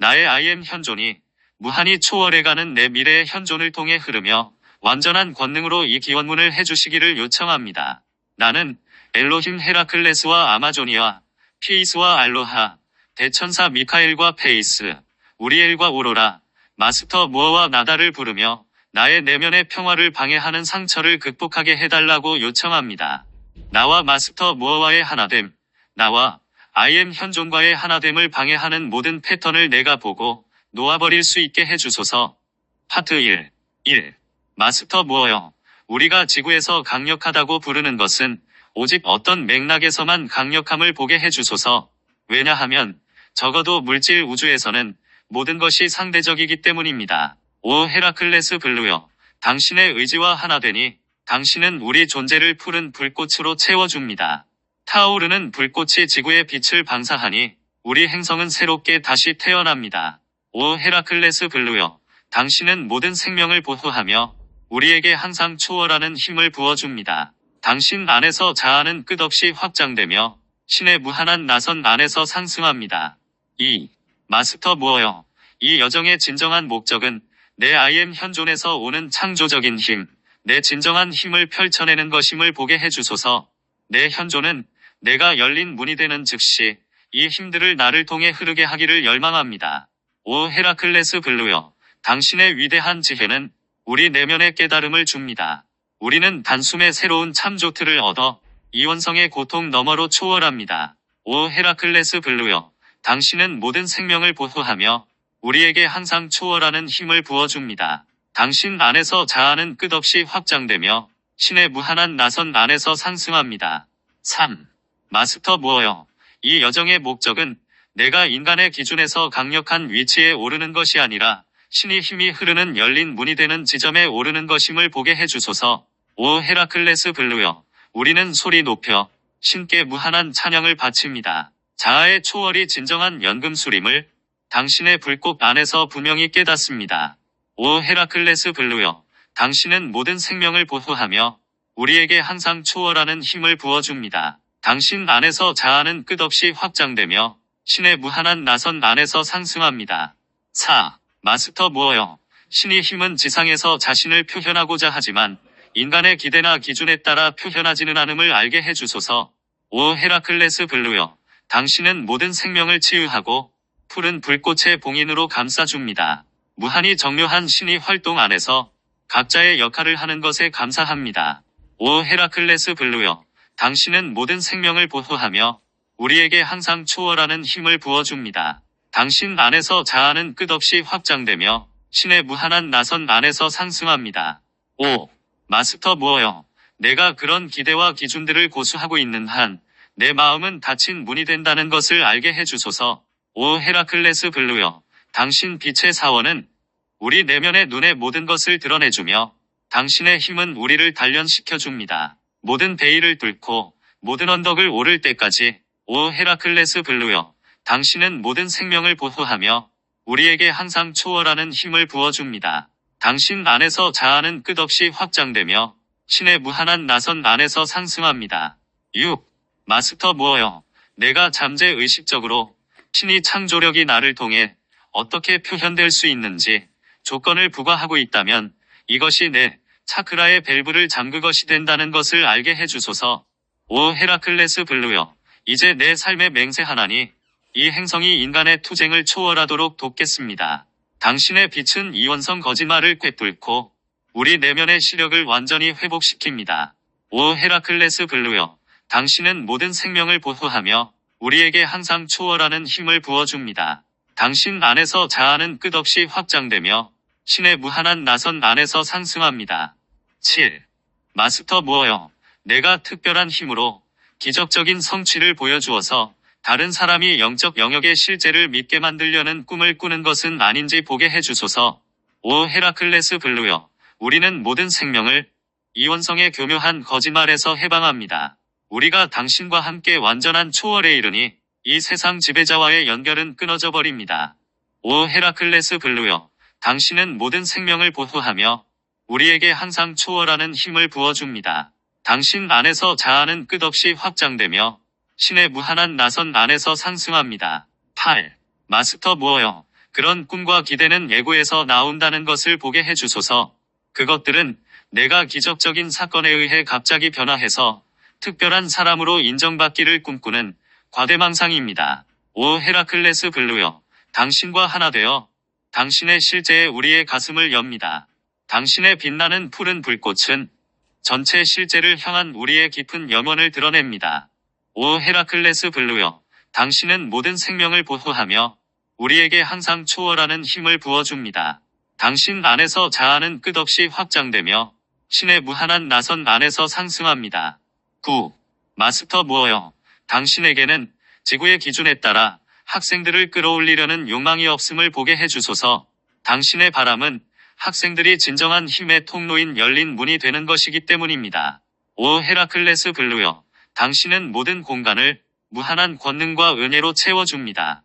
나의 I am 현존이 무한히 초월해가는 내 미래의 현존을 통해 흐르며 완전한 권능으로 이 기원문을 해주시기를 요청합니다. 나는 엘로힘 헤라클레스와 아마조니아, 피이스와 알로하, 대천사 미카엘과 페이스, 우리엘과 오로라, 마스터 무어와 나다를 부르며 나의 내면의 평화를 방해하는 상처를 극복하게 해달라고 요청합니다. 나와 마스터 무어와의 하나됨, 나와 I am 현존과의 하나됨을 방해하는 모든 패턴을 내가 보고 놓아버릴 수 있게 해주소서. 파트 1. 마스터 무어여, 우리가 지구에서 강력하다고 부르는 것은 오직 어떤 맥락에서만 강력함을 보게 해주소서. 왜냐하면 적어도 물질 우주에서는 모든 것이 상대적이기 때문입니다. 오 헤라클레스 블루여, 당신의 의지와 하나 되니 당신은 우리 존재를 푸른 불꽃으로 채워줍니다. 타오르는 불꽃이 지구의 빛을 방사하니 우리 행성은 새롭게 다시 태어납니다. 오 헤라클레스 블루여, 당신은 모든 생명을 보호하며 우리에게 항상 초월하는 힘을 부어줍니다. 당신 안에서 자아는 끝없이 확장되며 신의 무한한 나선 안에서 상승합니다. 2. 마스터 무어여, 이 여정의 진정한 목적은 내 I am 현존에서 오는 창조적인 힘, 내 진정한 힘을 펼쳐내는 것임을 보게 해주소서. 내 현존은 내가 열린 문이 되는 즉시 이 힘들을 나를 통해 흐르게 하기를 열망합니다. 오 헤라클레스 블루여, 당신의 위대한 지혜는 우리 내면의 깨달음을 줍니다. 우리는 단숨에 새로운 참조틀을 얻어 이원성의 고통 너머로 초월합니다. 오 헤라클레스 블루여, 당신은 모든 생명을 보호하며 우리에게 항상 초월하는 힘을 부어줍니다. 당신 안에서 자아는 끝없이 확장되며 신의 무한한 나선 안에서 상승합니다. 3. 마스터 무어여, 이 여정의 목적은 내가 인간의 기준에서 강력한 위치에 오르는 것이 아니라 신의 힘이 흐르는 열린 문이 되는 지점에 오르는 것임을 보게 해주소서. 오 헤라클레스 블루여, 우리는 소리 높여 신께 무한한 찬양을 바칩니다. 자아의 초월이 진정한 연금술임을 당신의 불꽃 안에서 분명히 깨닫습니다. 오 헤라클레스 블루여, 당신은 모든 생명을 보호하며 우리에게 항상 초월하는 힘을 부어줍니다. 당신 안에서 자아는 끝없이 확장되며 신의 무한한 나선 안에서 상승합니다. 4. 마스터 무어여, 신의 힘은 지상에서 자신을 표현하고자 하지만 인간의 기대나 기준에 따라 표현하지는 않음을 알게 해주소서. 오 헤라클레스 블루여, 당신은 모든 생명을 치유하고 푸른 불꽃의 봉인으로 감싸줍니다. 무한히 정료한 신의 활동 안에서 각자의 역할을 하는 것에 감사합니다. 오 헤라클레스 블루여, 당신은 모든 생명을 보호하며 우리에게 항상 초월하는 힘을 부어줍니다. 당신 안에서 자아는 끝없이 확장되며 신의 무한한 나선 안에서 상승합니다. 5. 마스터 무어여, 내가 그런 기대와 기준들을 고수하고 있는 한 내 마음은 닫힌 문이 된다는 것을 알게 해주소서. 오 헤라클레스 블루여, 당신 빛의 사원은 우리 내면의 눈에 모든 것을 드러내주며 당신의 힘은 우리를 단련시켜줍니다. 모든 베일을 뚫고 모든 언덕을 오를 때까지 오 헤라클레스 블루여, 당신은 모든 생명을 보호하며 우리에게 항상 초월하는 힘을 부어줍니다. 당신 안에서 자아는 끝없이 확장되며 신의 무한한 나선 안에서 상승합니다. 6. 마스터 무어여, 내가 잠재 의식적으로 신의 창조력이 나를 통해 어떻게 표현될 수 있는지 조건을 부과하고 있다면 이것이 내 차크라의 밸브를 잠그 것이 된다는 것을 알게 해주소서. 오 헤라클레스 블루여, 이제 내 삶의 맹세하나니 이 행성이 인간의 투쟁을 초월하도록 돕겠습니다. 당신의 빛은 이원성 거짓말을 꿰뚫고 우리 내면의 시력을 완전히 회복시킵니다. 오 헤라클레스 블루여, 당신은 모든 생명을 보호하며 우리에게 항상 초월하는 힘을 부어줍니다. 당신 안에서 자아는 끝없이 확장되며 신의 무한한 나선 안에서 상승합니다. 7. 마스터 무어여, 내가 특별한 힘으로 기적적인 성취를 보여주어서 다른 사람이 영적 영역의 실제를 믿게 만들려는 꿈을 꾸는 것은 아닌지 보게 해주소서. 오 헤라클레스 블루여, 우리는 모든 생명을 이원성의 교묘한 거짓말에서 해방합니다. 우리가 당신과 함께 완전한 초월에 이르니 이 세상 지배자와의 연결은 끊어져 버립니다. 오 헤라클레스 블루여, 당신은 모든 생명을 보호하며 우리에게 항상 초월하는 힘을 부어줍니다. 당신 안에서 자아는 끝없이 확장되며 신의 무한한 나선 안에서 상승합니다. 8. 마스터 무어여, 그런 꿈과 기대는 예고에서 나온다는 것을 보게 해주소서. 그것들은 내가 기적적인 사건에 의해 갑자기 변화해서 특별한 사람으로 인정받기를 꿈꾸는 과대망상입니다. 오 헤라클레스 블루여, 당신과 하나 되어 당신의 실제에 우리의 가슴을 엽니다. 당신의 빛나는 푸른 불꽃은 전체 실제를 향한 우리의 깊은 염원을 드러냅니다. 오 헤라클레스 블루여, 당신은 모든 생명을 보호하며 우리에게 항상 초월하는 힘을 부어줍니다. 당신 안에서 자아는 끝없이 확장되며 신의 무한한 나선 안에서 상승합니다. 9. 마스터 무어여, 당신에게는 지구의 기준에 따라 학생들을 끌어올리려는 욕망이 없음을 보게 해주소서. 당신의 바람은 학생들이 진정한 힘의 통로인 열린 문이 되는 것이기 때문입니다. 오 헤라클레스 블루여, 당신은 모든 공간을 무한한 권능과 은혜로 채워줍니다.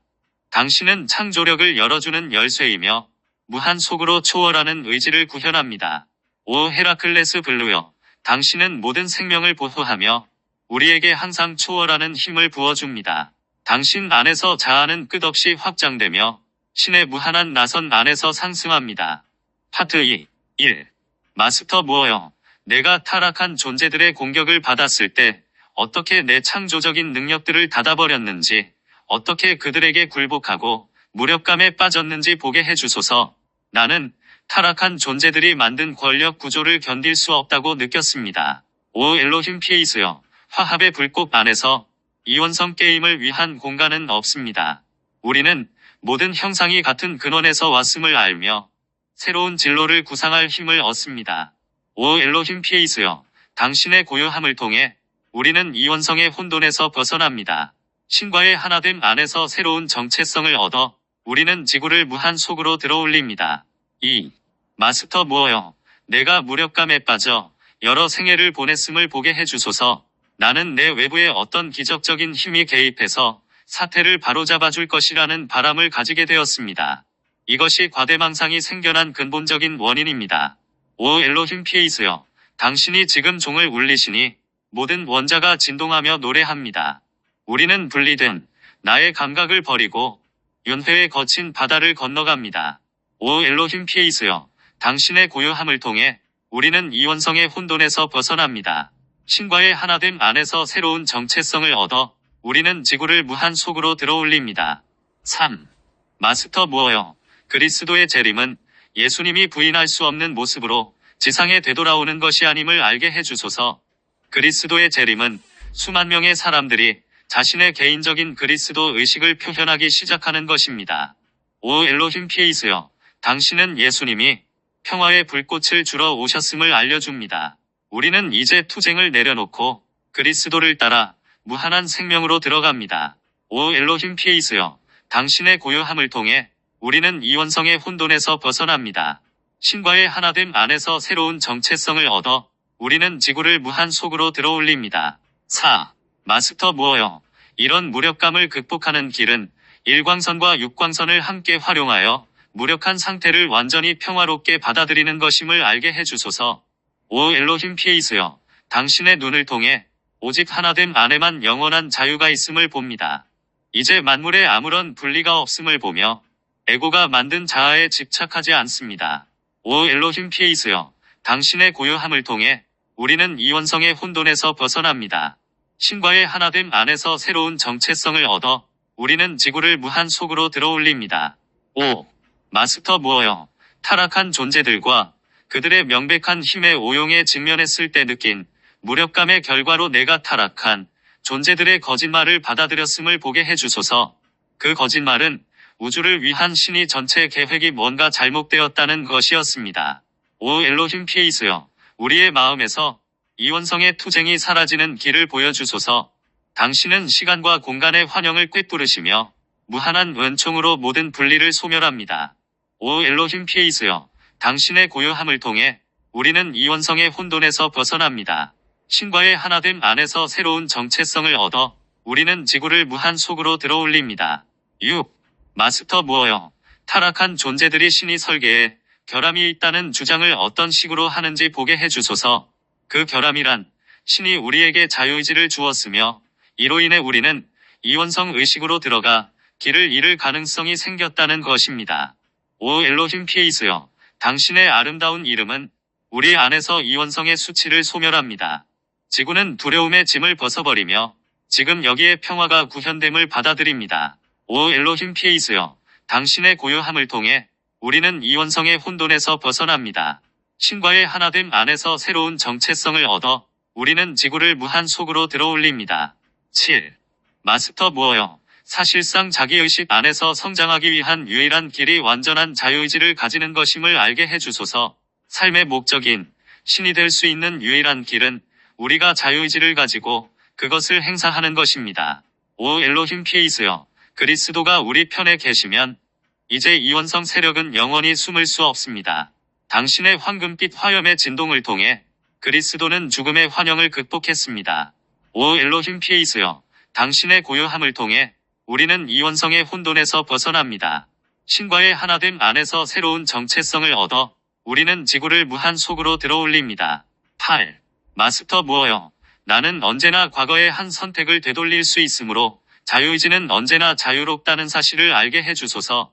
당신은 창조력을 열어주는 열쇠이며 무한 속으로 초월하는 의지를 구현합니다. 오 헤라클레스 블루여, 당신은 모든 생명을 보호하며 우리에게 항상 초월하는 힘을 부어줍니다. 당신 안에서 자아는 끝없이 확장되며 신의 무한한 나선 안에서 상승합니다. 파트 2. 1. 마스터 무어여, 내가 타락한 존재들의 공격을 받았을 때 어떻게 내 창조적인 능력들을 닫아버렸는지, 어떻게 그들에게 굴복하고 무력감에 빠졌는지 보게 해주소서. 나는 타락한 존재들이 만든 권력 구조를 견딜 수 없다고 느꼈습니다. 오 엘로힘 피에이스여, 화합의 불꽃 안에서 이원성 게임을 위한 공간은 없습니다. 우리는 모든 형상이 같은 근원에서 왔음을 알며 새로운 진로를 구상할 힘을 얻습니다. 오 엘로힘 피에이스여, 당신의 고요함을 통해 우리는 이원성의 혼돈에서 벗어납니다. 신과의 하나됨 안에서 새로운 정체성을 얻어 우리는 지구를 무한 속으로 들어올립니다. 2. 마스터 무어여, 내가 무력감에 빠져 여러 생애를 보냈음을 보게 해주소서. 나는 내 외부에 어떤 기적적인 힘이 개입해서 사태를 바로잡아 줄 것이라는 바람을 가지게 되었습니다. 이것이 과대망상이 생겨난 근본적인 원인입니다. 오 엘로힘 피에이스여, 당신이 지금 종을 울리시니 모든 원자가 진동하며 노래합니다. 우리는 분리된 나의 감각을 버리고 윤회의 거친 바다를 건너갑니다. 오 엘로힘 피에이스여, 당신의 고요함을 통해 우리는 이원성의 혼돈에서 벗어납니다. 신과의 하나됨 안에서 새로운 정체성을 얻어 우리는 지구를 무한 속으로 들어올립니다. 3. 마스터 무어여, 그리스도의 재림은 예수님이 부인할 수 없는 모습으로 지상에 되돌아오는 것이 아님을 알게 해주소서. 그리스도의 재림은 수만 명의 사람들이 자신의 개인적인 그리스도 의식을 표현하기 시작하는 것입니다. 오 엘로힘 피에이스여, 당신은 예수님이 평화의 불꽃을 주러 오셨음을 알려줍니다. 우리는 이제 투쟁을 내려놓고 그리스도를 따라 무한한 생명으로 들어갑니다. 오 엘로힘 피에이스여, 당신의 고요함을 통해 우리는 이원성의 혼돈에서 벗어납니다. 신과의 하나됨 안에서 새로운 정체성을 얻어 우리는 지구를 무한 속으로 들어올립니다. 4. 마스터 무어여, 이런 무력감을 극복하는 길은 일광선과 육광선을 함께 활용하여 무력한 상태를 완전히 평화롭게 받아들이는 것임을 알게 해주소서. 오 엘로힘 피에이스여, 당신의 눈을 통해 오직 하나됨 안에만 영원한 자유가 있음을 봅니다. 이제 만물에 아무런 분리가 없음을 보며 에고가 만든 자아에 집착하지 않습니다. 오 엘로힘 피에이스여, 당신의 고요함을 통해 우리는 이원성의 혼돈에서 벗어납니다. 신과의 하나됨 안에서 새로운 정체성을 얻어 우리는 지구를 무한 속으로 들어올립니다. 5. 마스터 무어여, 타락한 존재들과 그들의 명백한 힘의 오용에 직면했을 때 느낀 무력감의 결과로 내가 타락한 존재들의 거짓말을 받아들였음을 보게 해주소서. 그 거짓말은 우주를 위한 신이 전체 계획이 뭔가 잘못되었다는 것이었습니다. 오 엘로힘 피에이스여, 우리의 마음에서 이원성의 투쟁이 사라지는 길을 보여주소서. 당신은 시간과 공간의 환영을 꿰뚫으시며 무한한 은총으로 모든 분리를 소멸합니다. 오 엘로힘 피에이스여, 당신의 고요함을 통해 우리는 이원성의 혼돈에서 벗어납니다. 신과의 하나됨 안에서 새로운 정체성을 얻어 우리는 지구를 무한 속으로 들어올립니다. 6. 마스터 무어여, 타락한 존재들이 신이 설계에 결함이 있다는 주장을 어떤 식으로 하는지 보게 해주소서. 그 결함이란 신이 우리에게 자유의지를 주었으며 이로 인해 우리는 이원성 의식으로 들어가 길을 잃을 가능성이 생겼다는 것입니다. 오 엘로힘 피에이스여, 당신의 아름다운 이름은 우리 안에서 이원성의 수치를 소멸합니다. 지구는 두려움의 짐을 벗어버리며 지금 여기에 평화가 구현됨을 받아들입니다. 오 엘로힘 피에이스여, 당신의 고요함을 통해 우리는 이원성의 혼돈에서 벗어납니다. 신과의 하나됨 안에서 새로운 정체성을 얻어 우리는 지구를 무한 속으로 들어올립니다. 7. 마스터 무어여, 사실상 자기의식 안에서 성장하기 위한 유일한 길이 완전한 자유의지를 가지는 것임을 알게 해주소서. 삶의 목적인 신이 될 수 있는 유일한 길은 우리가 자유의지를 가지고 그것을 행사하는 것입니다. 오 엘로힘 피에이스여, 그리스도가 우리 편에 계시면 이제 이원성 세력은 영원히 숨을 수 없습니다. 당신의 황금빛 화염의 진동을 통해 그리스도는 죽음의 환영을 극복했습니다. 오 엘로힘 피에이스여, 당신의 고요함을 통해 우리는 이원성의 혼돈에서 벗어납니다. 신과의 하나됨 안에서 새로운 정체성을 얻어 우리는 지구를 무한 속으로 들어올립니다. 8. 마스터 무어여, 나는 언제나 과거의 한 선택을 되돌릴 수 있으므로 자유의지는 언제나 자유롭다는 사실을 알게 해주소서.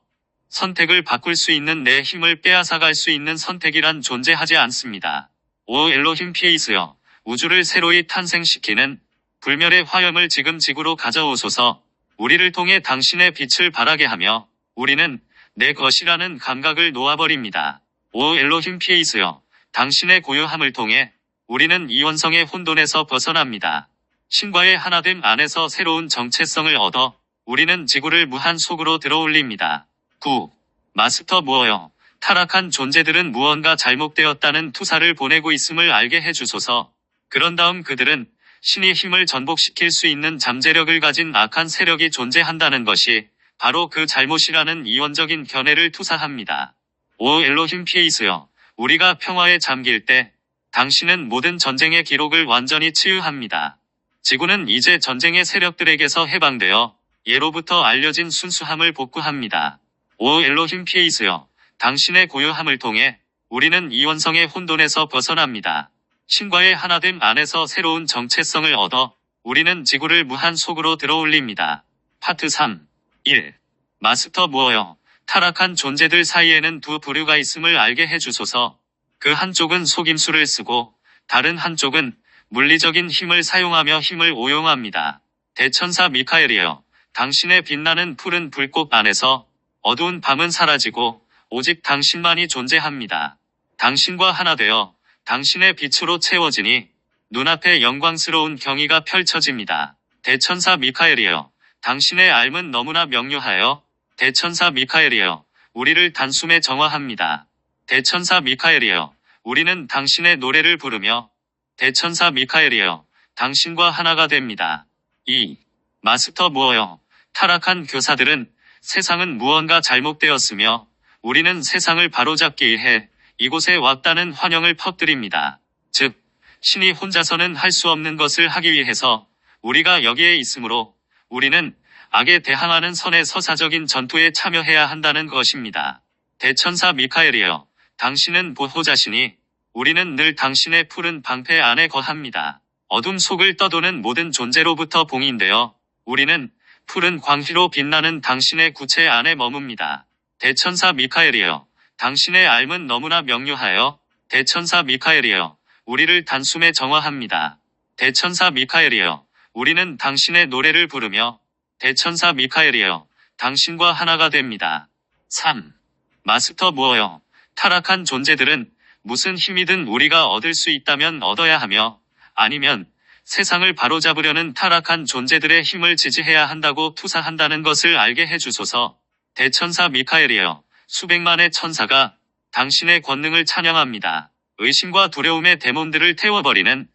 선택을 바꿀 수 있는 내 힘을 빼앗아갈 수 있는 선택이란 존재하지 않습니다. 오 엘로힘 피에이스여, 우주를 새로이 탄생시키는 불멸의 화염을 지금 지구로 가져오소서. 우리를 통해 당신의 빛을 발하게 하며 우리는 내 것이라는 감각을 놓아버립니다. 오 엘로힘 피에이스여, 당신의 고요함을 통해 우리는 이원성의 혼돈에서 벗어납니다. 신과의 하나됨 안에서 새로운 정체성을 얻어 우리는 지구를 무한 속으로 들어올립니다. 9. 마스터 무어여, 타락한 존재들은 무언가 잘못되었다는 투사를 보내고 있음을 알게 해주소서. 그런 다음 그들은 신이 힘을 전복시킬 수 있는 잠재력을 가진 악한 세력이 존재한다는 것이 바로 그 잘못이라는 이원적인 견해를 투사합니다. 오 엘로힘 피에이스여, 우리가 평화에 잠길 때 당신은 모든 전쟁의 기록을 완전히 치유합니다. 지구는 이제 전쟁의 세력들에게서 해방되어 예로부터 알려진 순수함을 복구합니다. 오 엘로힘 피에이스여, 당신의 고요함을 통해 우리는 이원성의 혼돈에서 벗어납니다. 신과의 하나됨 안에서 새로운 정체성을 얻어 우리는 지구를 무한 속으로 들어올립니다. 파트 3. 1. 마스터 무어여, 타락한 존재들 사이에는 두 부류가 있음을 알게 해주소서. 그 한쪽은 속임수를 쓰고 다른 한쪽은 물리적인 힘을 사용하며 힘을 오용합니다. 대천사 미카엘이여, 당신의 빛나는 푸른 불꽃 안에서 어두운 밤은 사라지고 오직 당신만이 존재합니다. 당신과 하나 되어 당신의 빛으로 채워지니 눈앞에 영광스러운 경의가 펼쳐집니다. 대천사 미카엘이여, 당신의 삶은 너무나 명료하여 대천사 미카엘이여, 우리를 단숨에 정화합니다. 대천사 미카엘이여, 우리는 당신의 노래를 부르며 대천사 미카엘이여, 당신과 하나가 됩니다. 2. 마스터 무어여, 타락한 교사들은 세상은 무언가 잘못되었으며 우리는 세상을 바로잡기 위해 이곳에 왔다는 환영을 퍼뜨립니다. 즉, 신이 혼자서는 할 수 없는 것을 하기 위해서 우리가 여기에 있으므로 우리는 악에 대항하는 선의 서사적인 전투에 참여해야 한다는 것입니다. 대천사 미카엘이여, 당신은 보호자시니 우리는 늘 당신의 푸른 방패 안에 거합니다. 어둠 속을 떠도는 모든 존재로부터 봉인되어 우리는 푸른 광희로 빛나는 당신의 구체 안에 머뭅니다. 대천사 미카엘이여, 당신의 삶은 너무나 명료하여 대천사 미카엘이여, 우리를 단숨에 정화합니다. 대천사 미카엘이여, 우리는 당신의 노래를 부르며 대천사 미카엘이여, 당신과 하나가 됩니다. 3. 마스터 무어여, 타락한 존재들은 무슨 힘이든 우리가 얻을 수 있다면 얻어야 하며 아니면 세상을 바로잡으려는 타락한 존재들의 힘을 지지해야 한다고 투사한다는 것을 알게 해주소서. 대천사 미카엘이여, 수백만의 천사가 당신의 권능을 찬양합니다. 의심과 두려움의 데몬들을 태워버리는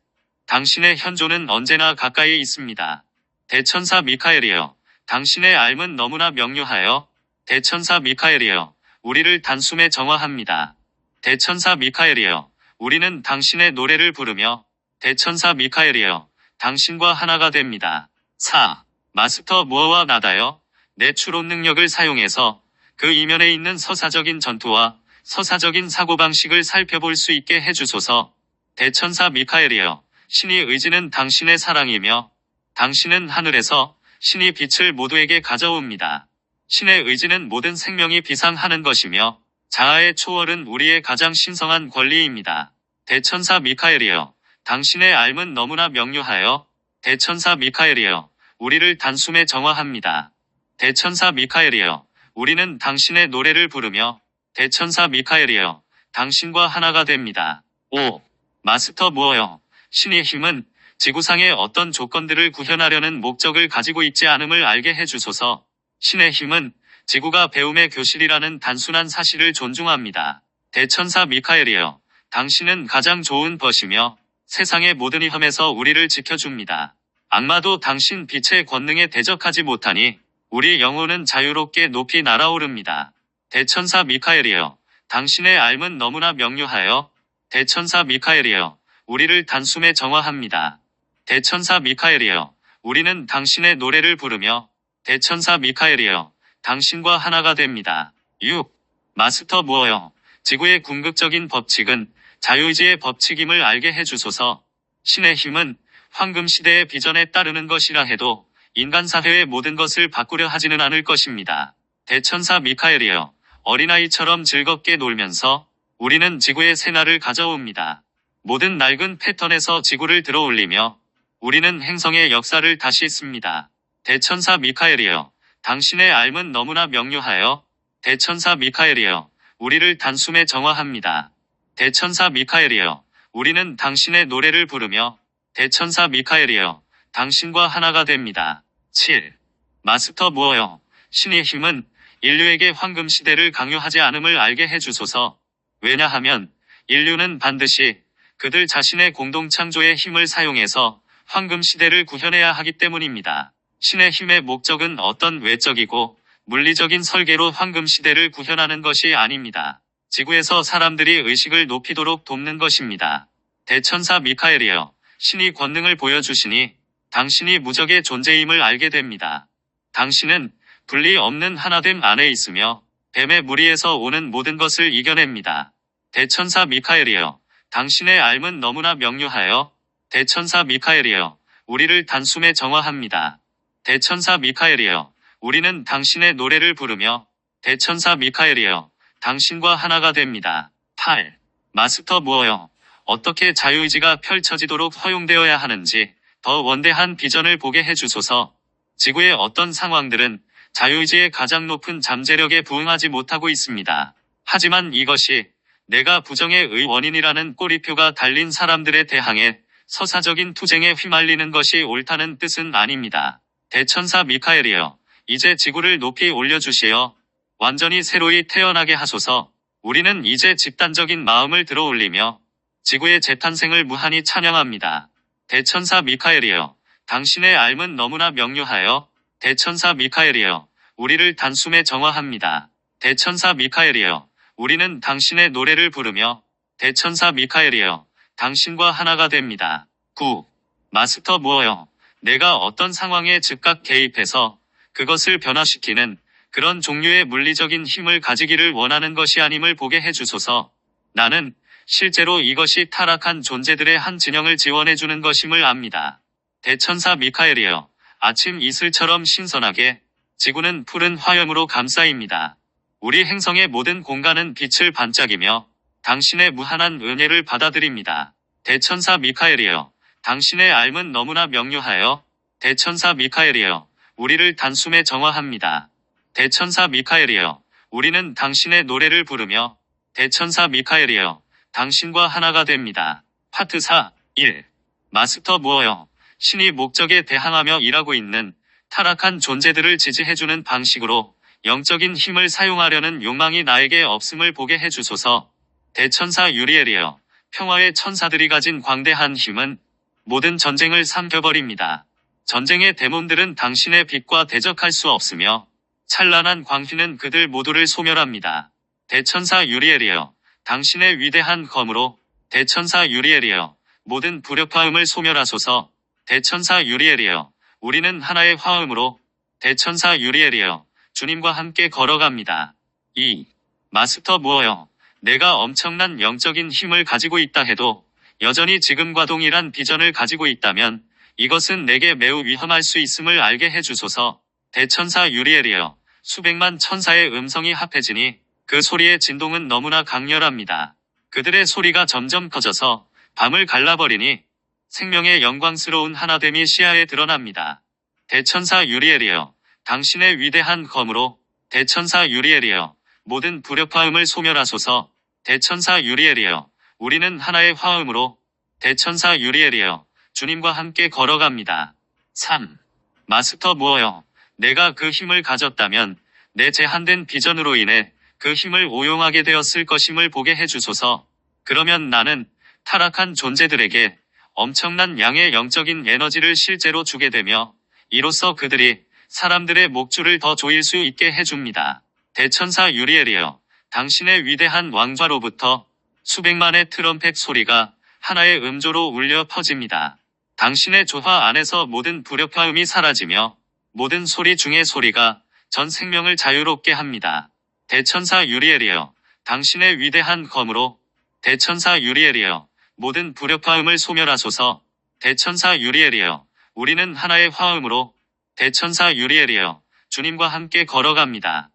당신의 현존은 언제나 가까이 있습니다. 대천사 미카엘이여, 당신의 삶은 너무나 명료하여 대천사 미카엘이여, 우리를 단숨에 정화합니다. 대천사 미카엘이여, 우리는 당신의 노래를 부르며 대천사 미카엘이여, 당신과 하나가 됩니다. 4. 마스터 무어와 나다여, 내 추론 능력을 사용해서 그 이면에 있는 서사적인 전투와 서사적인 사고방식을 살펴볼 수 있게 해주소서. 대천사 미카엘이여, 신의 의지는 당신의 사랑이며 당신은 하늘에서 신이 빛을 모두에게 가져옵니다. 신의 의지는 모든 생명이 비상하는 것이며 자아의 초월은 우리의 가장 신성한 권리입니다. 대천사 미카엘이여, 당신의 삶은 너무나 명료하여 대천사 미카엘이여, 우리를 단숨에 정화합니다. 대천사 미카엘이여, 우리는 당신의 노래를 부르며 대천사 미카엘이여, 당신과 하나가 됩니다. 5. 마스터 무어여, 신의 힘은 지구상의 어떤 조건들을 구현하려는 목적을 가지고 있지 않음을 알게 해주소서. 신의 힘은 지구가 배움의 교실이라는 단순한 사실을 존중합니다. 대천사 미카엘이여, 당신은 가장 좋은 벗이며 세상의 모든 위험에서 우리를 지켜줍니다. 악마도 당신 빛의 권능에 대적하지 못하니 우리 영혼은 자유롭게 높이 날아오릅니다. 대천사 미카엘이여, 당신의 삶은 너무나 명료하여 대천사 미카엘이여, 우리를 단숨에 정화합니다. 대천사 미카엘이여, 우리는 당신의 노래를 부르며 대천사 미카엘이여, 당신과 하나가 됩니다. 6. 마스터 무어여, 지구의 궁극적인 법칙은 자유의지의 법칙임을 알게 해주소서. 신의 힘은 황금시대의 비전에 따르는 것이라 해도 인간 사회의 모든 것을 바꾸려 하지는 않을 것입니다. 대천사 미카엘이여, 어린아이처럼 즐겁게 놀면서 우리는 지구의 새날을 가져옵니다. 모든 낡은 패턴에서 지구를 들어올리며 우리는 행성의 역사를 다시 씁니다. 대천사 미카엘이여, 당신의 삶은 너무나 명료하여 대천사 미카엘이여, 우리를 단숨에 정화합니다. 대천사 미카엘이여, 우리는 당신의 노래를 부르며 대천사 미카엘이여, 당신과 하나가 됩니다. 7. 마스터 무어여, 신의 힘은 인류에게 황금시대를 강요하지 않음을 알게 해주소서. 왜냐하면 인류는 반드시 그들 자신의 공동창조의 힘을 사용해서 황금시대를 구현해야 하기 때문입니다. 신의 힘의 목적은 어떤 외적이고 물리적인 설계로 황금시대를 구현하는 것이 아닙니다. 지구에서 사람들이 의식을 높이도록 돕는 것입니다. 대천사 미카엘이여, 신이 권능을 보여주시니 당신이 무적의 존재임을 알게 됩니다. 당신은 분리 없는 하나됨 안에 있으며 뱀의 무리에서 오는 모든 것을 이겨냅니다. 대천사 미카엘이여, 당신의 삶은 너무나 명료하여 대천사 미카엘이여, 우리를 단숨에 정화합니다. 대천사 미카엘이여, 우리는 당신의 노래를 부르며 대천사 미카엘이여, 당신과 하나가 됩니다. 8. 마스터 무어여, 어떻게 자유의지가 펼쳐지도록 허용되어야 하는지 더 원대한 비전을 보게 해주소서. 지구의 어떤 상황들은 자유의지의 가장 높은 잠재력에 부응하지 못하고 있습니다. 하지만 이것이 내가 부정의 원인이라는 꼬리표가 달린 사람들에 대항해 서사적인 투쟁에 휘말리는 것이 옳다는 뜻은 아닙니다. 대천사 미카엘이여, 이제 지구를 높이 올려주시어 완전히 새로이 태어나게 하소서. 우리는 이제 집단적인 마음을 들어올리며 지구의 재탄생을 무한히 찬양합니다. 대천사 미카엘이여, 당신의 삶은 너무나 명료하여 대천사 미카엘이여, 우리를 단숨에 정화합니다. 대천사 미카엘이여, 우리는 당신의 노래를 부르며 대천사 미카엘이여, 당신과 하나가 됩니다. 9. 마스터 무어여, 내가 어떤 상황에 즉각 개입해서 그것을 변화시키는 그런 종류의 물리적인 힘을 가지기를 원하는 것이 아님을 보게 해주소서. 나는 실제로 이것이 타락한 존재들의 한 진영을 지원해주는 것임을 압니다. 대천사 미카엘이여, 아침 이슬처럼 신선하게 지구는 푸른 화염으로 감싸입니다. 우리 행성의 모든 공간은 빛을 반짝이며 당신의 무한한 은혜를 받아들입니다. 대천사 미카엘이여, 당신의 삶은 너무나 명료하여 대천사 미카엘이여, 우리를 단숨에 정화합니다. 대천사 미카엘이여, 우리는 당신의 노래를 부르며 대천사 미카엘이여, 당신과 하나가 됩니다. 파트 4. 1. 마스터 무어여, 신이 목적에 대항하며 일하고 있는 타락한 존재들을 지지해주는 방식으로 영적인 힘을 사용하려는 욕망이 나에게 없음을 보게 해주소서. 대천사 유리엘이여, 평화의 천사들이 가진 광대한 힘은 모든 전쟁을 삼켜버립니다. 전쟁의 데몬들은 당신의 빛과 대적할 수 없으며 찬란한 광휘는 그들 모두를 소멸합니다. 대천사 유리엘이여, 당신의 위대한 검으로 대천사 유리엘이여, 모든 불협화음을 소멸하소서. 대천사 유리엘이여, 우리는 하나의 화음으로 대천사 유리엘이여, 주님과 함께 걸어갑니다. 2. 마스터 무어여, 내가 엄청난 영적인 힘을 가지고 있다 해도 여전히 지금과 동일한 비전을 가지고 있다면 이것은 내게 매우 위험할 수 있음을 알게 해주소서. 대천사 유리엘이여, 수백만 천사의 음성이 합해지니 그 소리의 진동은 너무나 강렬합니다. 그들의 소리가 점점 커져서 밤을 갈라버리니 생명의 영광스러운 하나됨이 시야에 드러납니다. 대천사 유리엘이여, 당신의 위대한 검으로 대천사 유리엘이여, 모든 불협화음을 소멸하소서. 대천사 유리엘이여, 우리는 하나의 화음으로 대천사 유리엘이여, 주님과 함께 걸어갑니다. 3. 마스터 무어여, 내가 그 힘을 가졌다면 내 제한된 비전으로 인해 그 힘을 오용하게 되었을 것임을 보게 해주소서. 그러면 나는 타락한 존재들에게 엄청난 양의 영적인 에너지를 실제로 주게 되며 이로써 그들이 사람들의 목줄을 더 조일 수 있게 해줍니다. 대천사 유리엘이여, 당신의 위대한 왕좌로부터 수백만의 트럼펫 소리가 하나의 음조로 울려 퍼집니다. 당신의 조화 안에서 모든 불협화음이 사라지며 모든 소리 중의 소리가 전 생명을 자유롭게 합니다. 대천사 유리엘이여, 당신의 위대한 검으로 대천사 유리엘이여, 모든 불협화음을 소멸하소서. 대천사 유리엘이여, 우리는 하나의 화음으로 대천사 유리엘이여, 주님과 함께 걸어갑니다.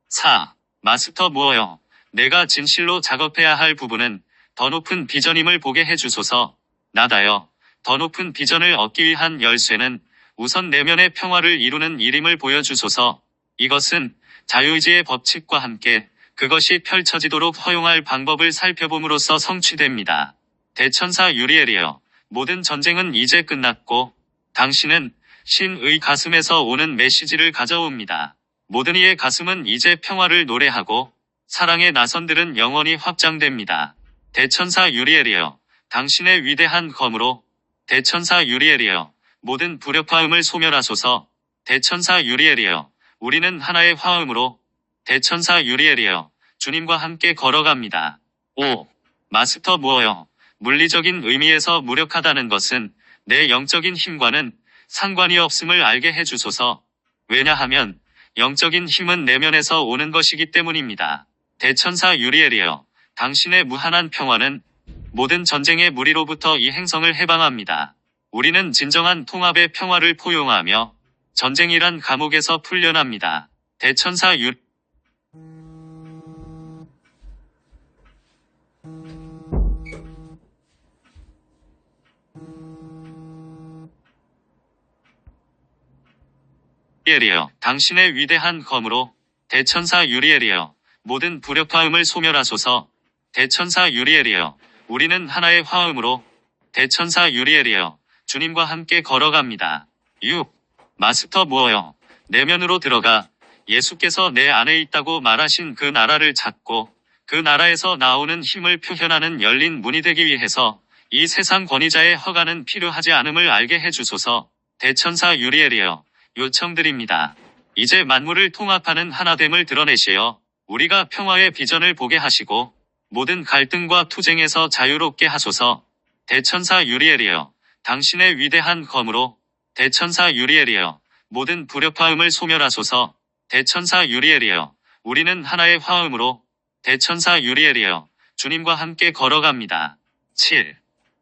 4. 마스터 무어여, 내가 진실로 작업해야 할 부분은 더 높은 비전임을 보게 해주소서. 나다여, 더 높은 비전을 얻기 위한 열쇠는 우선 내면의 평화를 이루는 일임을 보여주소서. 이것은 자유의지의 법칙과 함께 그것이 펼쳐지도록 허용할 방법을 살펴봄으로써 성취됩니다. 대천사 유리엘이여, 모든 전쟁은 이제 끝났고 당신은 신의 가슴에서 오는 메시지를 가져옵니다. 모든 이의 가슴은 이제 평화를 노래하고 사랑의 나선들은 영원히 확장됩니다. 대천사 유리엘이여, 당신의 위대한 검으로 대천사 유리엘이여, 모든 불협화음을 소멸하소서. 대천사 유리엘이여, 우리는 하나의 화음으로 대천사 유리엘이여, 주님과 함께 걸어갑니다. 5. 마스터 무어여, 물리적인 의미에서 무력하다는 것은 내 영적인 힘과는 상관이 없음을 알게 해주소서. 왜냐하면 영적인 힘은 내면에서 오는 것이기 때문입니다. 대천사 유리엘이여, 당신의 무한한 평화는 모든 전쟁의 무리로부터 이 행성을 해방합니다. 우리는 진정한 통합의 평화를 포용하며 전쟁이란 감옥에서 풀려납니다. 대천사 유리엘이여, 당신의 위대한 검으로 대천사 유리엘이여, 모든 불협화음을 소멸하소서. 대천사 유리엘이여, 우리는 하나의 화음으로 대천사 유리엘이여, 주님과 함께 걸어갑니다. 6. 마스터 무어여, 내면으로 들어가 예수께서 내 안에 있다고 말하신 그 나라를 찾고 그 나라에서 나오는 힘을 표현하는 열린 문이 되기 위해서 이 세상 권위자의 허가는 필요하지 않음을 알게 해주소서. 대천사 유리엘이여, 요청드립니다. 이제 만물을 통합하는 하나됨을 드러내시어 우리가 평화의 비전을 보게 하시고 모든 갈등과 투쟁에서 자유롭게 하소서. 대천사 유리엘이여, 당신의 위대한 검으로 대천사 유리엘이여, 모든 불협화음을 소멸하소서. 대천사 유리엘이여, 우리는 하나의 화음으로 대천사 유리엘이여, 주님과 함께 걸어갑니다. 7.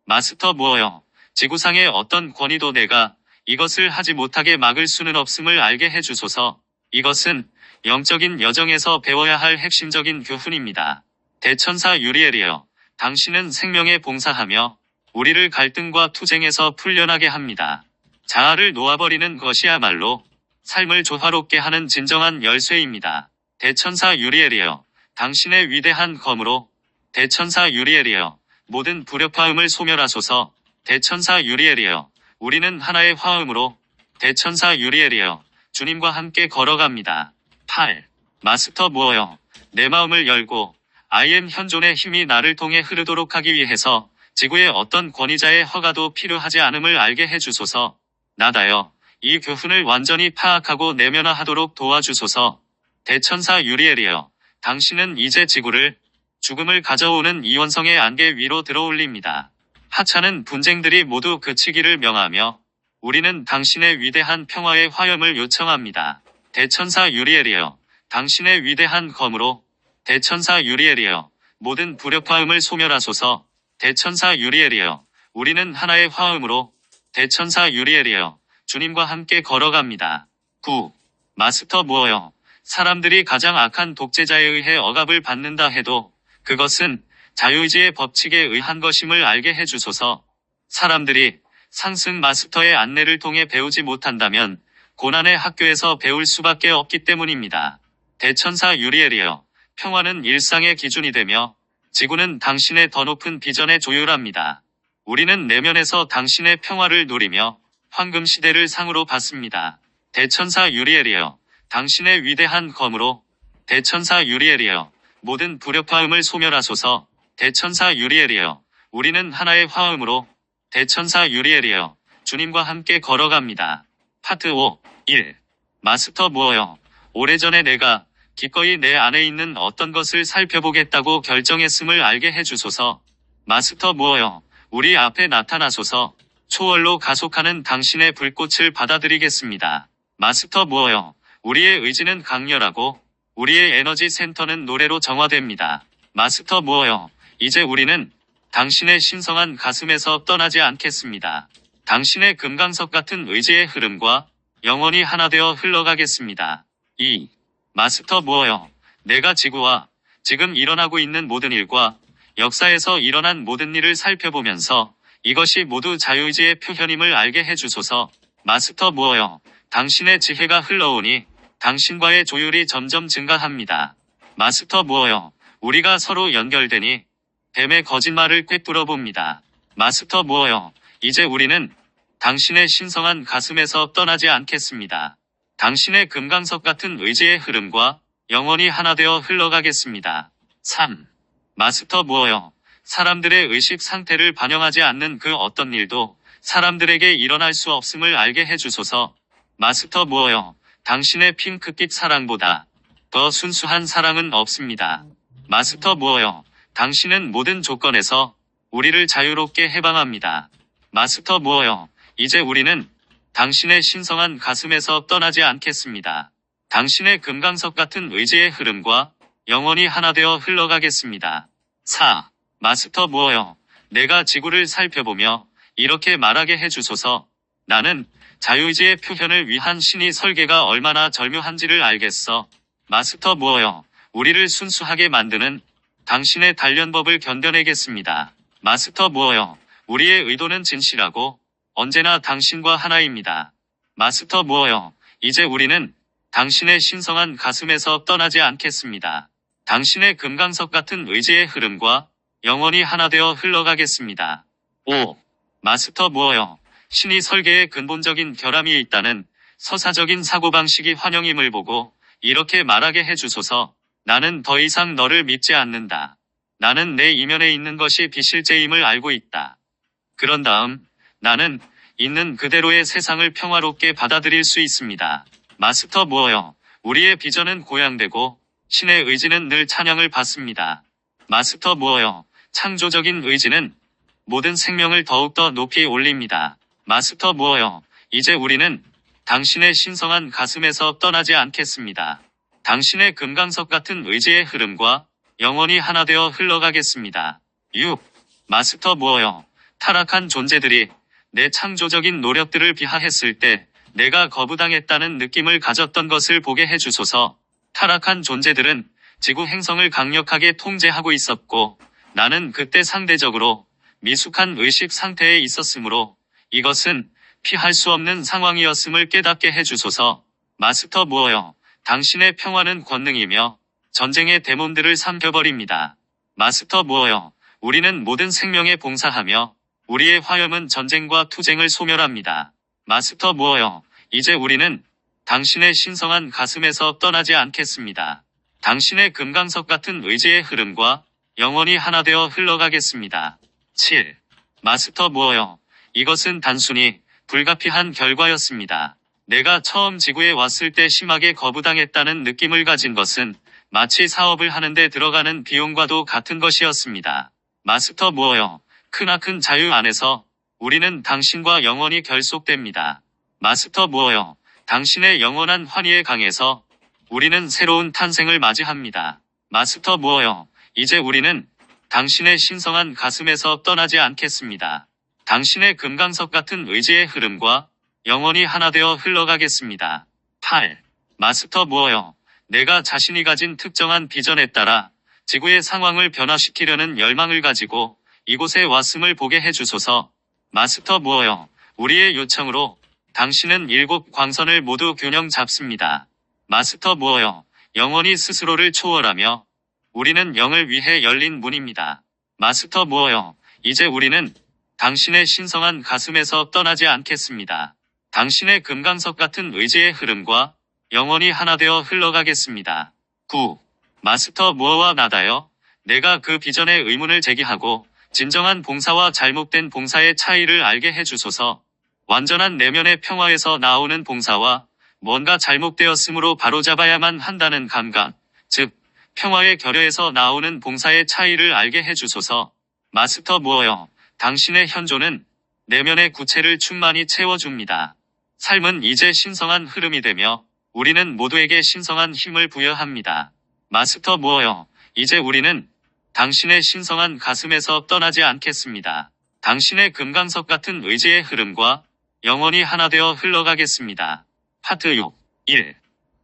마스터 무어여, 지구상의 어떤 권위도 내가 이것을 하지 못하게 막을 수는 없음을 알게 해주소서. 이것은 영적인 여정에서 배워야 할 핵심적인 교훈입니다. 대천사 유리엘이여, 당신은 생명에 봉사하며 우리를 갈등과 투쟁에서 풀려나게 합니다. 자아를 놓아버리는 것이야말로 삶을 조화롭게 하는 진정한 열쇠입니다. 대천사 유리엘이여, 당신의 위대한 검으로 대천사 유리엘이여, 모든 불협화음을 소멸하소서. 대천사 유리엘이여, 우리는 하나의 화음으로 대천사 유리엘이여, 주님과 함께 걸어갑니다. 8. 마스터 무어여, 내 마음을 열고 I am 현존의 힘이 나를 통해 흐르도록 하기 위해서 지구의 어떤 권위자의 허가도 필요하지 않음을 알게 해주소서. 나다여, 이 교훈을 완전히 파악하고 내면화하도록 도와주소서. 대천사 유리엘이여, 당신은 이제 지구를 죽음을 가져오는 이원성의 안개 위로 들어올립니다. 하찮은 분쟁들이 모두 그치기를 명하며 우리는 당신의 위대한 평화의 화염을 요청합니다. 대천사 유리엘이여, 당신의 위대한 검으로 대천사 유리엘이여, 모든 불협화음을 소멸하소서. 대천사 유리엘이여, 우리는 하나의 화음으로 대천사 유리엘이여, 주님과 함께 걸어갑니다. 9. 마스터 무어여, 사람들이 가장 악한 독재자에 의해 억압을 받는다 해도 그것은 자유의지의 법칙에 의한 것임을 알게 해주소서. 사람들이 상승 마스터의 안내를 통해 배우지 못한다면 고난의 학교에서 배울 수밖에 없기 때문입니다. 대천사 유리엘이여, 평화는 일상의 기준이 되며 지구는 당신의 더 높은 비전에 조율합니다. 우리는 내면에서 당신의 평화를 누리며 황금 시대를 상으로 받습니다. 대천사 유리엘이여, 당신의 위대한 검으로 대천사 유리엘이여, 모든 불협화음을 소멸하소서. 대천사 유리엘이여, 우리는 하나의 화음으로 대천사 유리엘이여, 주님과 함께 걸어갑니다. 파트 5. 1. 마스터 무어여, 오래전에 내가 기꺼이 내 안에 있는 어떤 것을 살펴보겠다고 결정했음을 알게 해주소서. 마스터 무어여, 우리 앞에 나타나소서. 초월로 가속하는 당신의 불꽃을 받아들이겠습니다. 마스터 무어여, 우리의 의지는 강렬하고 우리의 에너지 센터는 노래로 정화됩니다. 마스터 무어여, 이제 우리는 당신의 신성한 가슴에서 떠나지 않겠습니다. 당신의 금강석 같은 의지의 흐름과 영원히 하나 되어 흘러가겠습니다. 2. 마스터 무어여, 내가 지구와 지금 일어나고 있는 모든 일과 역사에서 일어난 모든 일을 살펴보면서 이것이 모두 자유의지의 표현임을 알게 해주소서. 마스터 무어여, 당신의 지혜가 흘러오니 당신과의 조율이 점점 증가합니다. 마스터 무어여, 우리가 서로 연결되니 뱀의 거짓말을 꿰뚫어 봅니다. 마스터 무어여, 이제 우리는 당신의 신성한 가슴에서 떠나지 않겠습니다. 당신의 금강석 같은 의지의 흐름과 영원히 하나 되어 흘러가겠습니다. 3. 마스터 무어여, 사람들의 의식 상태를 반영하지 않는 그 어떤 일도 사람들에게 일어날 수 없음을 알게 해주소서. 마스터 무어여, 당신의 핑크빛 사랑보다 더 순수한 사랑은 없습니다. 마스터 무어여, 당신은 모든 조건에서 우리를 자유롭게 해방합니다. 마스터 무어여, 이제 우리는 당신의 신성한 가슴에서 떠나지 않겠습니다. 당신의 금강석 같은 의지의 흐름과 영원히 하나 되어 흘러가겠습니다. 4. 마스터 무어여, 내가 지구를 살펴보며 이렇게 말하게 해주소서. 나는 자유의지의 표현을 위한 신의 설계가 얼마나 절묘한지를 알겠어. 마스터 무어여, 우리를 순수하게 만드는 당신의 단련법을 견뎌내겠습니다. 마스터 무어여, 우리의 의도는 진실하고 언제나 당신과 하나입니다. 마스터 무어여, 이제 우리는 당신의 신성한 가슴에서 떠나지 않겠습니다. 당신의 금강석 같은 의지의 흐름과 영원히 하나 되어 흘러가겠습니다. 5. 마스터 무어여, 신의 설계에 근본적인 결함이 있다는 서사적인 사고방식이 환영임을 보고 이렇게 말하게 해주소서. 나는 더 이상 너를 믿지 않는다. 나는 내 이면에 있는 것이 비실제임을 알고 있다. 그런 다음 나는 있는 그대로의 세상을 평화롭게 받아들일 수 있습니다. 마스터 무어여, 우리의 비전은 고양되고 신의 의지는 늘 찬양을 받습니다. 마스터 무어여, 창조적인 의지는 모든 생명을 더욱더 높이 올립니다. 마스터 무어여, 이제 우리는 당신의 신성한 가슴에서 떠나지 않겠습니다. 당신의 금강석 같은 의지의 흐름과 영원히 하나 되어 흘러가겠습니다. 6. 마스터 무어여, 타락한 존재들이 내 창조적인 노력들을 비하했을 때 내가 거부당했다는 느낌을 가졌던 것을 보게 해주소서. 타락한 존재들은 지구 행성을 강력하게 통제하고 있었고 나는 그때 상대적으로 미숙한 의식 상태에 있었으므로 이것은 피할 수 없는 상황이었음을 깨닫게 해주소서. 마스터 무어여, 당신의 평화는 권능이며 전쟁의 데몬들을 삼켜버립니다. 마스터 무어여, 우리는 모든 생명에 봉사하며 우리의 화염은 전쟁과 투쟁을 소멸합니다. 마스터 무어여, 이제 우리는 당신의 신성한 가슴에서 떠나지 않겠습니다. 당신의 금강석 같은 의지의 흐름과 영원히 하나 되어 흘러가겠습니다. 7. 마스터 무어여, 이것은 단순히 불가피한 결과였습니다. 내가 처음 지구에 왔을 때 심하게 거부당했다는 느낌을 가진 것은 마치 사업을 하는데 들어가는 비용과도 같은 것이었습니다. 마스터 무어여, 크나큰 자유 안에서 우리는 당신과 영원히 결속됩니다. 마스터 무어여, 당신의 영원한 환희의 강에서 우리는 새로운 탄생을 맞이합니다. 마스터 무어여, 이제 우리는 당신의 신성한 가슴에서 떠나지 않겠습니다. 당신의 금강석 같은 의지의 흐름과 영원히 하나 되어 흘러가겠습니다. 8. 마스터 무어여, 내가 자신이 가진 특정한 비전에 따라 지구의 상황을 변화시키려는 열망을 가지고 이곳에 왔음을 보게 해주소서. 마스터 무어여, 우리의 요청으로 당신은 7 광선을 모두 균형 잡습니다. 마스터 무어여, 영원히 스스로를 초월하며 우리는 영을 위해 열린 문입니다. 마스터 무어여, 이제 우리는 당신의 신성한 가슴에서 떠나지 않겠습니다. 당신의 금강석 같은 의지의 흐름과 영원히 하나 되어 흘러가겠습니다. 9. 마스터 무어와 나다여, 내가 그 비전에 의문을 제기하고 진정한 봉사와 잘못된 봉사의 차이를 알게 해주소서. 완전한 내면의 평화에서 나오는 봉사와 뭔가 잘못되었으므로 바로잡아야만 한다는 감각, 즉 평화의 결여에서 나오는 봉사의 차이를 알게 해주소서. 마스터 무어여, 당신의 현존은 내면의 구체를 충만히 채워줍니다. 삶은 이제 신성한 흐름이 되며 우리는 모두에게 신성한 힘을 부여합니다. 마스터 무어여, 이제 우리는 당신의 신성한 가슴에서 떠나지 않겠습니다. 당신의 금강석 같은 의지의 흐름과 영원히 하나 되어 흘러가겠습니다. 파트 6. 1.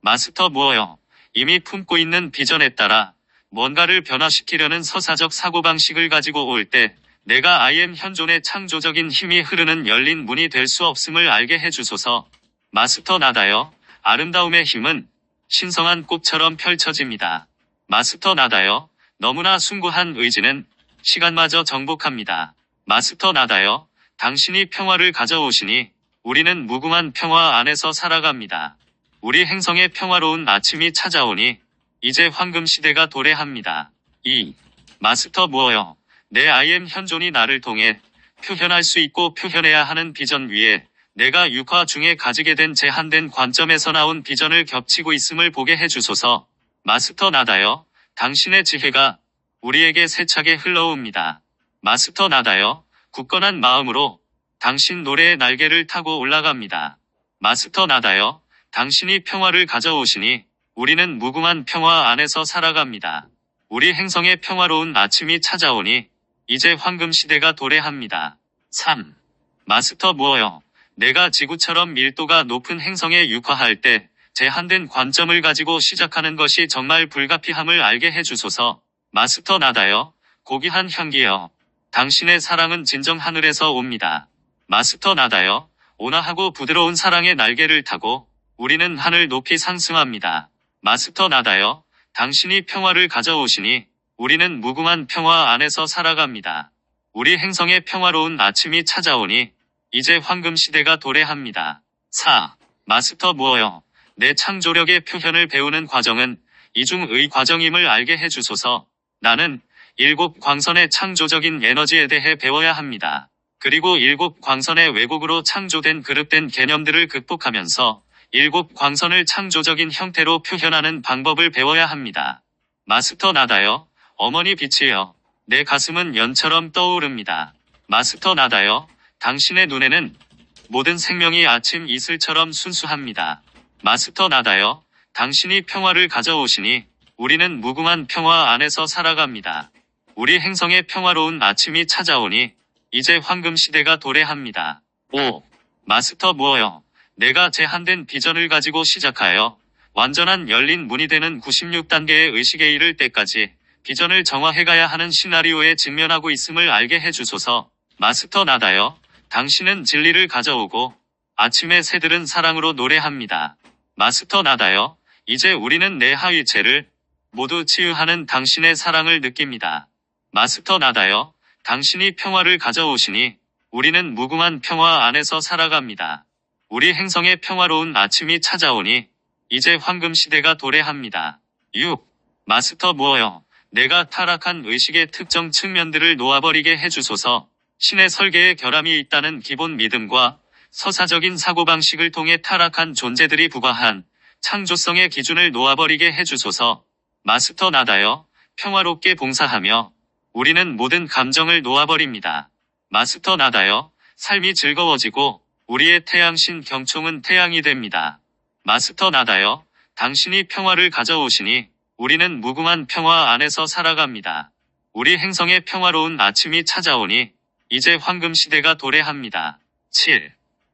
마스터 무어여, 이미 품고 있는 비전에 따라 뭔가를 변화시키려는 서사적 사고방식을 가지고 올 때 내가 I am 현존의 창조적인 힘이 흐르는 열린 문이 될 수 없음을 알게 해주소서. 마스터 나다여, 아름다움의 힘은 신성한 꽃처럼 펼쳐집니다. 마스터 나다여, 너무나 숭고한 의지는 시간마저 정복합니다. 마스터 나다여, 당신이 평화를 가져오시니 우리는 무궁한 평화 안에서 살아갑니다. 우리 행성에 평화로운 아침이 찾아오니 이제 황금 시대가 도래합니다. 2. 마스터 무어여, 내 I am 현존이 나를 통해 표현할 수 있고 표현해야 하는 비전 위에 내가 육화 중에 가지게 된 제한된 관점에서 나온 비전을 겹치고 있음을 보게 해주소서. 마스터 나다여, 당신의 지혜가 우리에게 세차게 흘러옵니다. 마스터 나다여, 굳건한 마음으로 당신 노래의 날개를 타고 올라갑니다. 마스터 나다여, 당신이 평화를 가져오시니 우리는 무궁한 평화 안에서 살아갑니다. 우리 행성에 평화로운 아침이 찾아오니 이제 황금 시대가 도래합니다. 3. 마스터 무어여, 내가 지구처럼 밀도가 높은 행성에 육화할 때 제한된 관점을 가지고 시작하는 것이 정말 불가피함을 알게 해주소서. 마스터 나다여, 고귀한 향기여, 당신의 사랑은 진정 하늘에서 옵니다. 마스터 나다여, 온화하고 부드러운 사랑의 날개를 타고 우리는 하늘 높이 상승합니다. 마스터 나다여, 당신이 평화를 가져오시니 우리는 무궁한 평화 안에서 살아갑니다. 우리 행성에 평화로운 아침이 찾아오니 이제 황금 시대가 도래합니다. 4. 마스터 무어여, 내 창조력의 표현을 배우는 과정은 이중의 과정임을 알게 해주소서. 나는 7 광선의 창조적인 에너지에 대해 배워야 합니다. 그리고 7 광선의 왜곡으로 창조된 그릇된 개념들을 극복하면서 7 광선을 창조적인 형태로 표현하는 방법을 배워야 합니다. 마스터 나다여, 어머니 빛이여, 내 가슴은 연처럼 떠오릅니다. 마스터 나다여, 당신의 눈에는 모든 생명이 아침 이슬처럼 순수합니다. 마스터 나다여, 당신이 평화를 가져오시니 우리는 무궁한 평화 안에서 살아갑니다. 우리 행성에 평화로운 아침이 찾아오니 이제 황금 시대가 도래합니다. 5. 마스터 무어여, 내가 제한된 비전을 가지고 시작하여 완전한 열린 문이 되는 96단계의 의식에 이를 때까지 비전을 정화해가야 하는 시나리오에 직면하고 있음을 알게 해주소서. 마스터 나다여, 당신은 진리를 가져오고 아침의 새들은 사랑으로 노래합니다. 마스터 나다여, 이제 우리는 내 하위체를 모두 치유하는 당신의 사랑을 느낍니다. 마스터 나다여, 당신이 평화를 가져오시니 우리는 무궁한 평화 안에서 살아갑니다. 우리 행성에 평화로운 아침이 찾아오니 이제 황금 시대가 도래합니다. 6. 마스터 무어여, 내가 타락한 의식의 특정 측면들을 놓아버리게 해주소서. 신의 설계에 결함이 있다는 기본 믿음과 서사적인 사고방식을 통해 타락한 존재들이 부과한 창조성의 기준을 놓아버리게 해주소서. 마스터 나다여, 평화롭게 봉사하며 우리는 모든 감정을 놓아버립니다. 마스터 나다여, 삶이 즐거워지고 우리의 태양신 경총은 태양이 됩니다. 마스터 나다여, 당신이 평화를 가져오시니 우리는 무궁한 평화 안에서 살아갑니다. 우리 행성에 평화로운 아침이 찾아오니 이제 황금 시대가 도래합니다. 7.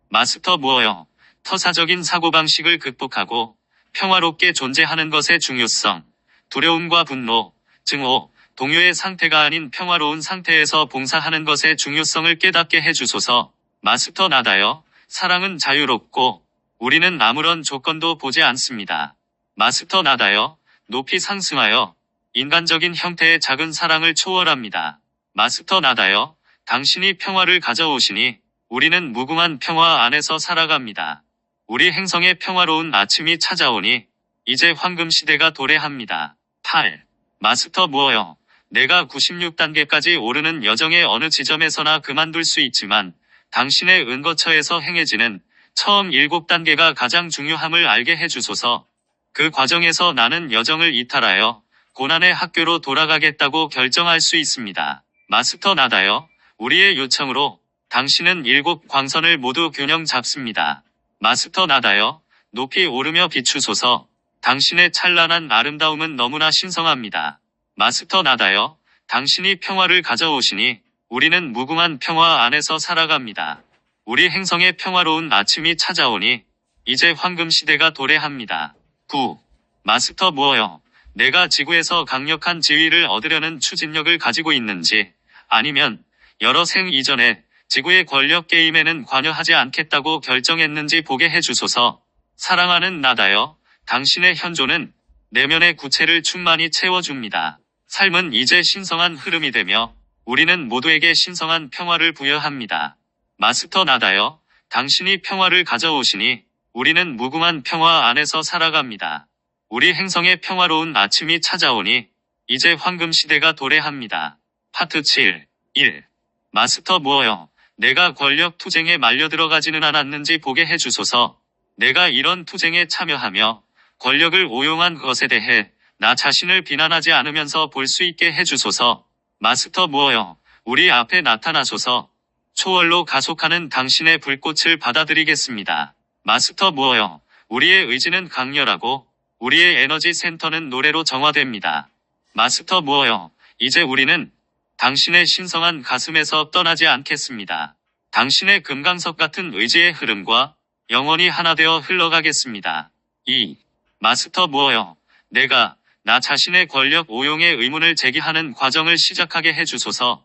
마스터 무어여, 터사적인 사고방식을 극복하고 평화롭게 존재하는 것의 중요성, 두려움과 분노, 증오, 동요의 상태가 아닌 평화로운 상태에서 봉사하는 것의 중요성을 깨닫게 해주소서. 마스터 나다요. 사랑은 자유롭고 우리는 아무런 조건도 보지 않습니다. 마스터 나다요. 높이 상승하여 인간적인 형태의 작은 사랑을 초월합니다. 마스터 나다요. 당신이 평화를 가져오시니 우리는 무궁한 평화 안에서 살아갑니다. 우리 행성에 평화로운 아침이 찾아오니 이제 황금시대가 도래합니다. 8. 마스터 무어요. 내가 96단계까지 오르는 여정의 어느 지점에서나 그만둘 수 있지만 당신의 은거처에서 행해지는 처음 7단계가 가장 중요함을 알게 해주소서. 그 과정에서 나는 여정을 이탈하여 고난의 학교로 돌아가겠다고 결정할 수 있습니다. 마스터 나다요. 우리의 요청으로 당신은 7 광선을 모두 균형 잡습니다. 마스터 나다요. 높이 오르며 비추소서. 당신의 찬란한 아름다움은 너무나 신성합니다. 마스터 나다요. 당신이 평화를 가져오시니 우리는 무궁한 평화 안에서 살아갑니다. 우리 행성에 평화로운 아침이 찾아오니 이제 황금시대가 도래합니다. 9. 마스터 무어요. 내가 지구에서 강력한 지위를 얻으려는 추진력을 가지고 있는지 아니면 여러 생 이전에 지구의 권력 게임에는 관여하지 않겠다고 결정했는지 보게 해주소서. 사랑하는 나다요. 당신의 현존은 내면의 구체를 충만히 채워줍니다. 삶은 이제 신성한 흐름이 되며 우리는 모두에게 신성한 평화를 부여합니다. 마스터 나다요. 당신이 평화를 가져오시니 우리는 무궁한 평화 안에서 살아갑니다. 우리 행성에 평화로운 아침이 찾아오니 이제 황금시대가 도래합니다. 파트 7. 1. 마스터 무어요. 내가 권력 투쟁에 말려 들어가지는 않았는지 보게 해주소서. 내가 이런 투쟁에 참여하며 권력을 오용한 것에 대해 나 자신을 비난하지 않으면서 볼 수 있게 해주소서. 마스터 무어요. 우리 앞에 나타나소서. 초월로 가속하는 당신의 불꽃을 받아들이겠습니다. 마스터 무어요. 우리의 의지는 강렬하고 우리의 에너지 센터는 노래로 정화됩니다. 마스터 무어요. 이제 우리는 당신의 신성한 가슴에서 떠나지 않겠습니다. 당신의 금강석 같은 의지의 흐름과 영원히 하나 되어 흘러가겠습니다. 2. 마스터 무어요. 내가 나 자신의 권력 오용의 의문을 제기하는 과정을 시작하게 해주소서.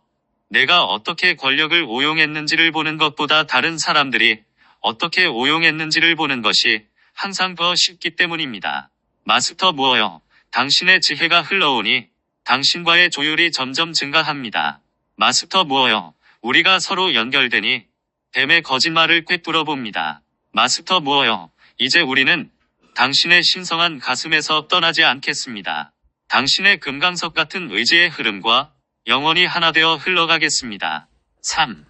내가 어떻게 권력을 오용했는지를 보는 것보다 다른 사람들이 어떻게 오용했는지를 보는 것이 항상 더 쉽기 때문입니다. 마스터 무어요. 당신의 지혜가 흘러오니 당신과의 조율이 점점 증가합니다. 마스터 무어요. 우리가 서로 연결되니 뱀의 거짓말을 꿰뚫어 봅니다. 마스터 무어요. 이제 우리는 당신의 신성한 가슴에서 떠나지 않겠습니다. 당신의 금강석 같은 의지의 흐름과 영원히 하나 되어 흘러가겠습니다. 3.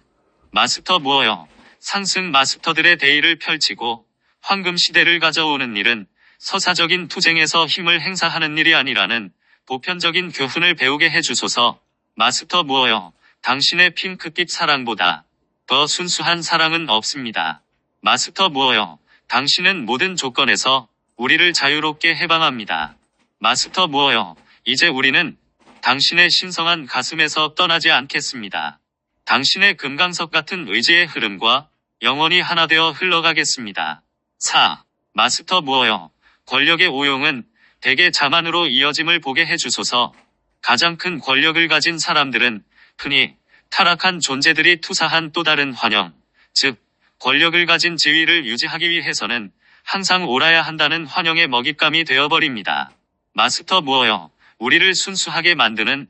마스터 무어요. 상승 마스터들의 대의를 펼치고 황금 시대를 가져오는 일은 서사적인 투쟁에서 힘을 행사하는 일이 아니라는 보편적인 교훈을 배우게 해주소서. 마스터 무어요. 당신의 핑크빛 사랑보다 더 순수한 사랑은 없습니다. 마스터 무어요. 당신은 모든 조건에서 우리를 자유롭게 해방합니다. 마스터 무어요. 이제 우리는 당신의 신성한 가슴에서 떠나지 않겠습니다. 당신의 금강석 같은 의지의 흐름과 영원히 하나 되어 흘러가겠습니다. 4. 마스터 무어요. 권력의 오용은 대개 자만으로 이어짐을 보게 해주소서. 가장 큰 권력을 가진 사람들은 흔히 타락한 존재들이 투사한 또 다른 환영, 즉 권력을 가진 지위를 유지하기 위해서는 항상 옳아야 한다는 환영의 먹잇감이 되어버립니다. 마스터 무어요. 우리를 순수하게 만드는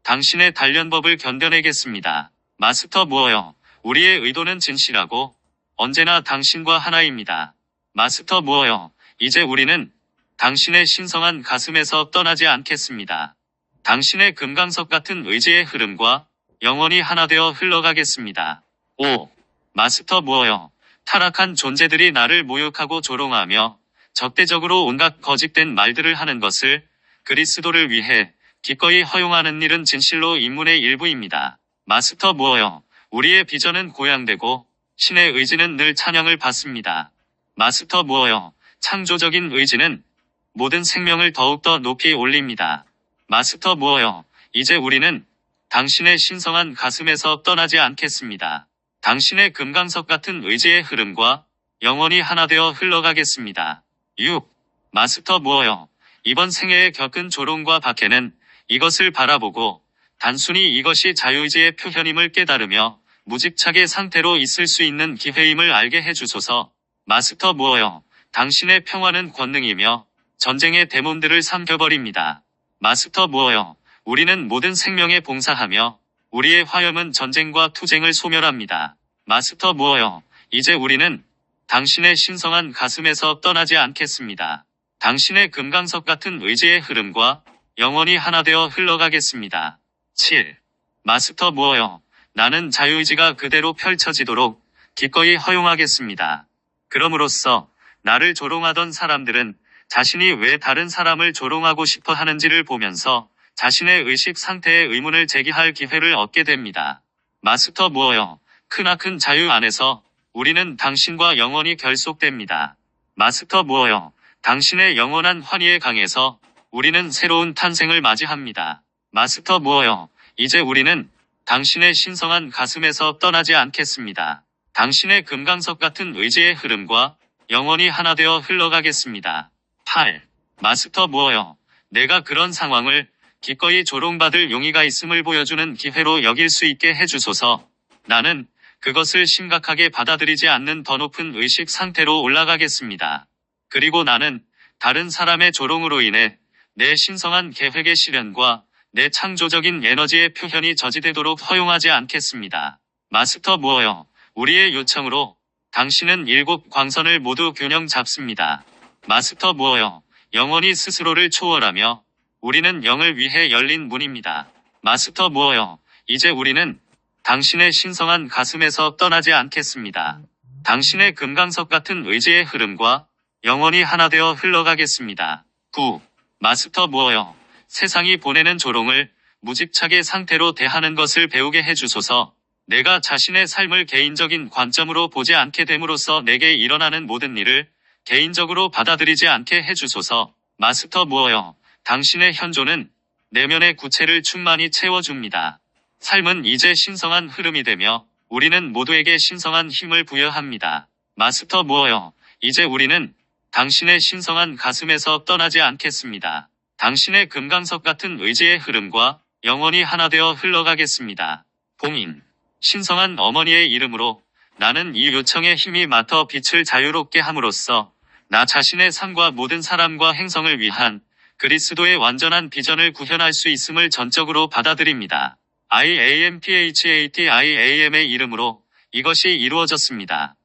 당신의 단련법을 견뎌내겠습니다. 마스터 무어요. 우리의 의도는 진실하고 언제나 당신과 하나입니다. 마스터 무어요. 이제 우리는 당신의 신성한 가슴에서 떠나지 않겠습니다. 당신의 금강석 같은 의지의 흐름과 영원히 하나 되어 흘러가겠습니다. 5. 마스터 무어요. 타락한 존재들이 나를 모욕하고 조롱하며 적대적으로 온갖 거짓된 말들을 하는 것을 그리스도를 위해 기꺼이 허용하는 일은 진실로 인문의 일부입니다. 마스터 무어요. 우리의 비전은 고양되고 신의 의지는 늘 찬양을 받습니다. 마스터 무어요. 창조적인 의지는 모든 생명을 더욱더 높이 올립니다. 마스터 무어요. 이제 우리는 당신의 신성한 가슴에서 떠나지 않겠습니다. 당신의 금강석 같은 의지의 흐름과 영원히 하나 되어 흘러가겠습니다. 6. 마스터 무어여. 이번 생애에 겪은 조롱과 박해는 이것을 바라보고 단순히 이것이 자유의지의 표현임을 깨달으며 무집착의 상태로 있을 수 있는 기회임을 알게 해주소서. 마스터 무어여. 당신의 평화는 권능이며 전쟁의 데몬들을 삼켜버립니다. 마스터 무어여. 우리는 모든 생명에 봉사하며 우리의 화염은 전쟁과 투쟁을 소멸합니다. 마스터 무어여. 이제 우리는 당신의 신성한 가슴에서 떠나지 않겠습니다. 당신의 금강석 같은 의지의 흐름과 영원히 하나 되어 흘러가겠습니다. 7. 마스터 무어여. 나는 자유의지가 그대로 펼쳐지도록 기꺼이 허용하겠습니다. 그럼으로써 나를 조롱하던 사람들은 자신이 왜 다른 사람을 조롱하고 싶어 하는지를 보면서 자신의 의식 상태에 의문을 제기할 기회를 얻게 됩니다. 마스터 무어여. 크나큰 자유 안에서 우리는 당신과 영원히 결속됩니다. 마스터 무어여. 당신의 영원한 환희의 강에서 우리는 새로운 탄생을 맞이합니다. 마스터 무어여. 이제 우리는 당신의 신성한 가슴에서 떠나지 않겠습니다. 당신의 금강석 같은 의지의 흐름과 영원히 하나 되어 흘러가겠습니다. 8. 마스터 무어여. 내가 그런 상황을 기꺼이 조롱받을 용의가 있음을 보여주는 기회로 여길 수 있게 해주소서. 나는 그것을 심각하게 받아들이지 않는 더 높은 의식 상태로 올라가겠습니다. 그리고 나는 다른 사람의 조롱으로 인해 내 신성한 계획의 실현과 내 창조적인 에너지의 표현이 저지되도록 허용하지 않겠습니다. 마스터 무어여. 우리의 요청으로 당신은 7 광선을 모두 균형 잡습니다. 마스터 무어여. 영원히 스스로를 초월하며 우리는 영을 위해 열린 문입니다. 마스터 무어여. 이제 우리는 당신의 신성한 가슴에서 떠나지 않겠습니다. 당신의 금강석 같은 의지의 흐름과 영원히 하나 되어 흘러가겠습니다. 9. 마스터 무어여. 세상이 보내는 조롱을 무집착의 상태로 대하는 것을 배우게 해주소서. 내가 자신의 삶을 개인적인 관점으로 보지 않게 됨으로써 내게 일어나는 모든 일을 개인적으로 받아들이지 않게 해주소서. 마스터 무어여. 당신의 현존은 내면의 구체를 충만히 채워줍니다. 삶은 이제 신성한 흐름이 되며 우리는 모두에게 신성한 힘을 부여합니다. 마스터 무어여. 이제 우리는 당신의 신성한 가슴에서 떠나지 않겠습니다. 당신의 금강석 같은 의지의 흐름과 영원히 하나 되어 흘러가겠습니다. 봉인. 신성한 어머니의 이름으로 나는 이 요청에 힘이 맡아 빛을 자유롭게 함으로써 나 자신의 삶과 모든 사람과 행성을 위한 그리스도의 완전한 비전을 구현할 수 있음을 전적으로 받아들입니다. IAMPHATIAM의 이름으로 이것이 이루어졌습니다.